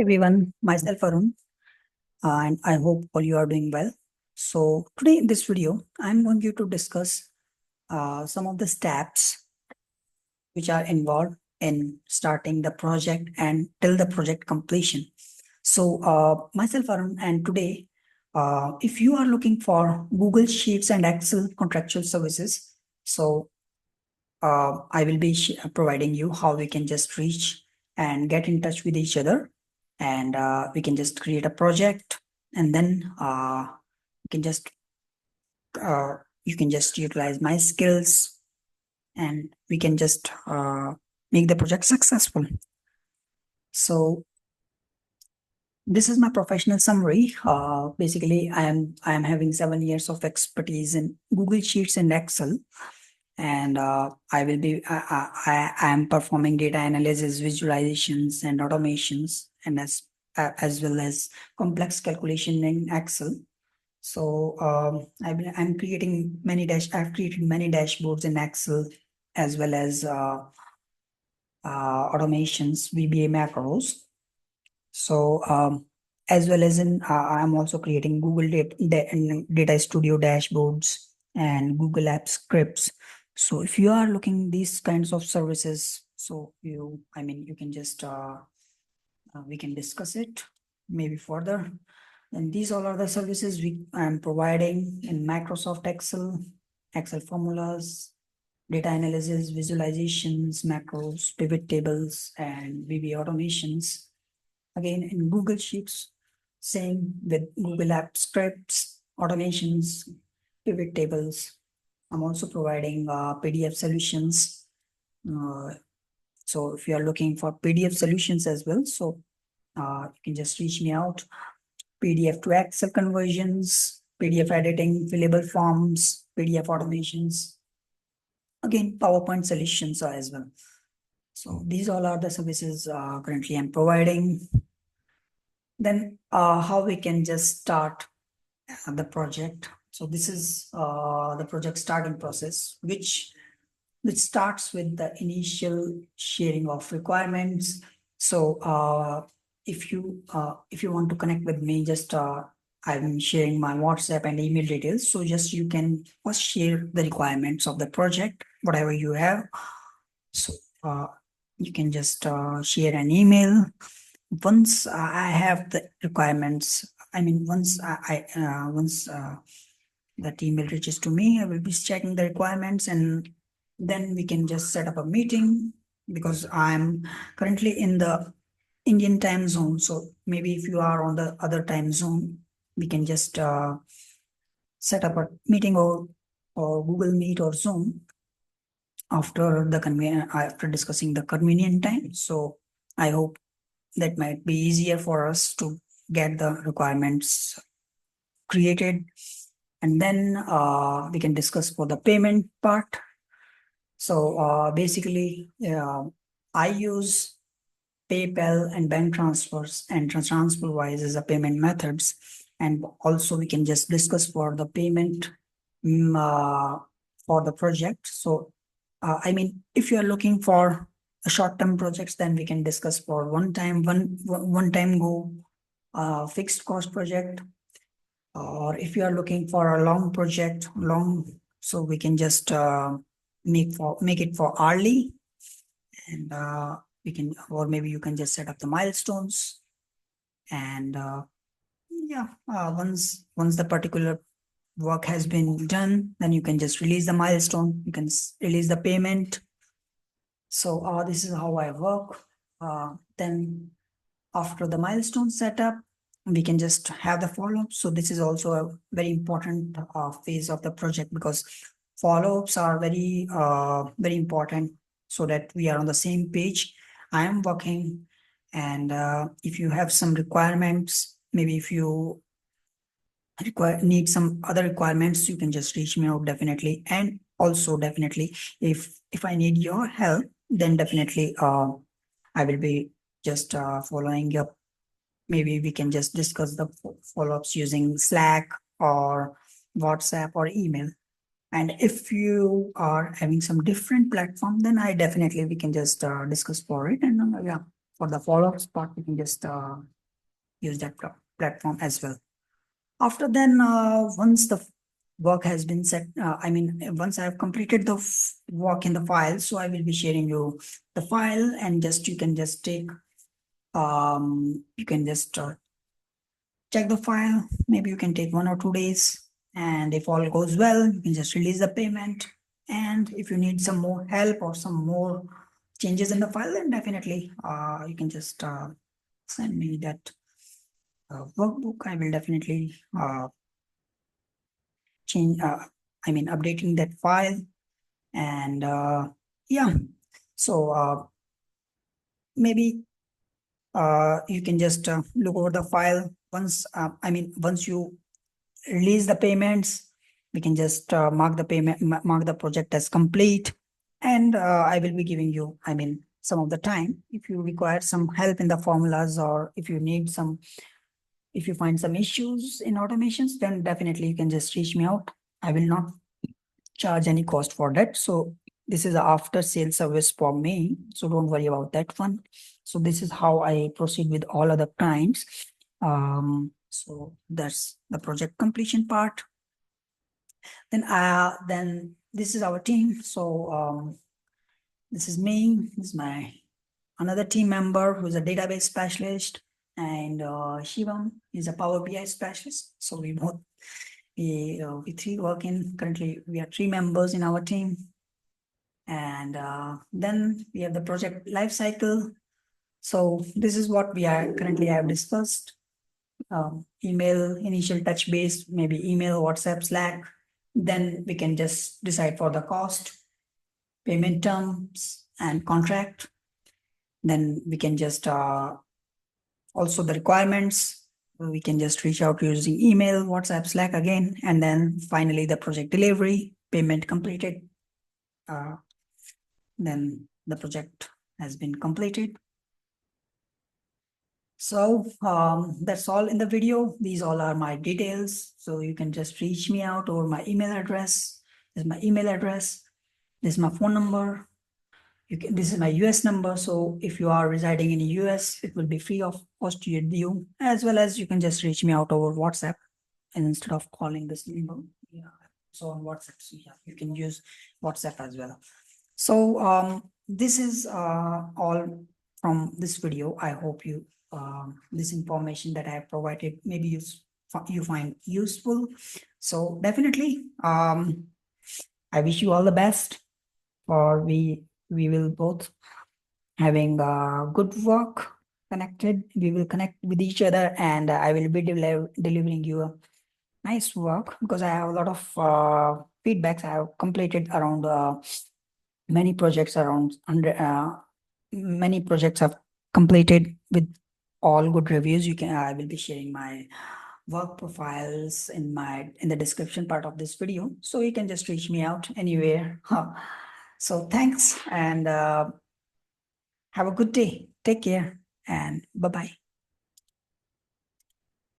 Everyone, myself Arun, and I hope all you are doing well. So today in this video, I'm going you to discuss some of the steps which are involved in starting the project and till the project completion. So myself Arun, and today, if you are looking for Google Sheets and Excel contractual services, so I will be providing you how we can just reach and get in touch with each other, and we can just create a project, and then you can just uh, you can just utilize my skills, and we can just make the project successful. So this is my professional summary. Basically, I am having 7 years of expertise in Google Sheets and Excel, and I am performing data analysis, visualizations, and automations, and as well as complex calculation in Excel. So I've created many dashboards in Excel, as well as automations, VBA macros. So as well as I'm also creating Google Data Studio dashboards and Google Apps scripts. So if you are looking these kinds of services, so you can just we can discuss it maybe further. And these all are the services I'm providing in Microsoft Excel, Excel formulas, data analysis, visualizations, macros, pivot tables, and VBA automations. Again, in Google Sheets, same with Google App scripts, automations, pivot tables. I'm also providing PDF solutions. Uh, so if you are looking for PDF solutions as well, so you can just reach me out. PDF to Excel conversions, PDF editing, fillable forms, PDF automations. Again, PowerPoint solutions as well. So these all are the services currently I'm providing. Then how we can just start the project. So this is the project starting process, which starts with the initial sharing of requirements. So if you want to connect with me, just I'm sharing my WhatsApp and email details. So just you can first share the requirements of the project, whatever you have. So you can just share an email. Once I have the requirements, once that email reaches to me, I will be checking the requirements, and then we can just set up a meeting, because I'm currently in the Indian time zone. So maybe if you are on the other time zone, we can just set up a meeting or Google Meet or Zoom after discussing the convenient time. So I hope that might be easier for us to get the requirements created, and then we can discuss for the payment part. So basically, I use PayPal and bank transfers and TransferWise as a payment methods, and also we can just discuss for the payment for the project. So if you are looking for a short-term projects, then we can discuss for one time go fixed cost project. Or if you are looking for a long project, so we can just make it for hourly, and we can, or maybe you can just set up the milestones, and once the particular work has been done, then you can just release the milestone. You can release the payment. So this is how I work. Then after the milestone setup, we can just have the follow-up. So this is also a very important phase of the project, because follow-ups are very important, so that we are on the same page. I am working, and if you have some requirements, maybe if you need some other requirements, you can just reach me out definitely. And also definitely, if I need your help, then definitely I will be just following up. Maybe we can just discuss the follow-ups using Slack or WhatsApp or email. And if you are having some different platform, then we can just discuss for it. And yeah, for the follow-ups part, we can just use that platform as well. After then, once the work has been set, once I have completed the work in the file, so I will be sharing you the file, and just you can just take, you can just check the file. Maybe you can take 1 or 2 days, and if all goes well, you can just release the payment. And if you need some more help or some more changes in the file, then definitely you can just send me that workbook. I will definitely updating that file. And yeah, so maybe you can just look over the file once you release the payments. We can just mark the project as complete. And I will be giving you, some of the time, if you require some help in the formulas, or if you find some issues in automations, then definitely you can just reach me out. I will not charge any cost for that. So this is a after sales service for me, so don't worry about that one. So this is how I proceed with all other clients. So that's the project completion part. Then this is our team. So this is me. This is my another team member who is a database specialist, and Shivam is a Power BI specialist. So we three working currently. We are 3 members in our team. And then we have the project life cycle. So this is what we are currently have discussed. Email, initial touch base, maybe email, WhatsApp, Slack. Then we can just decide for the cost, payment terms, and contract. Then we can just also the requirements. We can just reach out using email, WhatsApp, Slack again. And then finally the project delivery, payment completed. Then the project has been completed. So that's all in the video. These all are my details. So you can just reach me out over my email address. This is my email address. This is my phone number. This is my US number. So if you are residing in the US, it will be free of cost to you, as well as you can just reach me out over WhatsApp, and instead of calling this number. Yeah. So on WhatsApp, so yeah, you can use WhatsApp as well. So this is all from this video. I hope this information that I have provided maybe you find useful. So definitely, I wish you all the best. For we will both having good work connected. We will connect with each other, and I will be delivering you a nice work, because I have a lot of feedbacks. I have completed around many projects around 100. Many projects have completed with all good reviews. I will be sharing my work profiles in the description part of this video, so you can just reach me out anywhere. So thanks, and have a good day. Take care, and bye bye.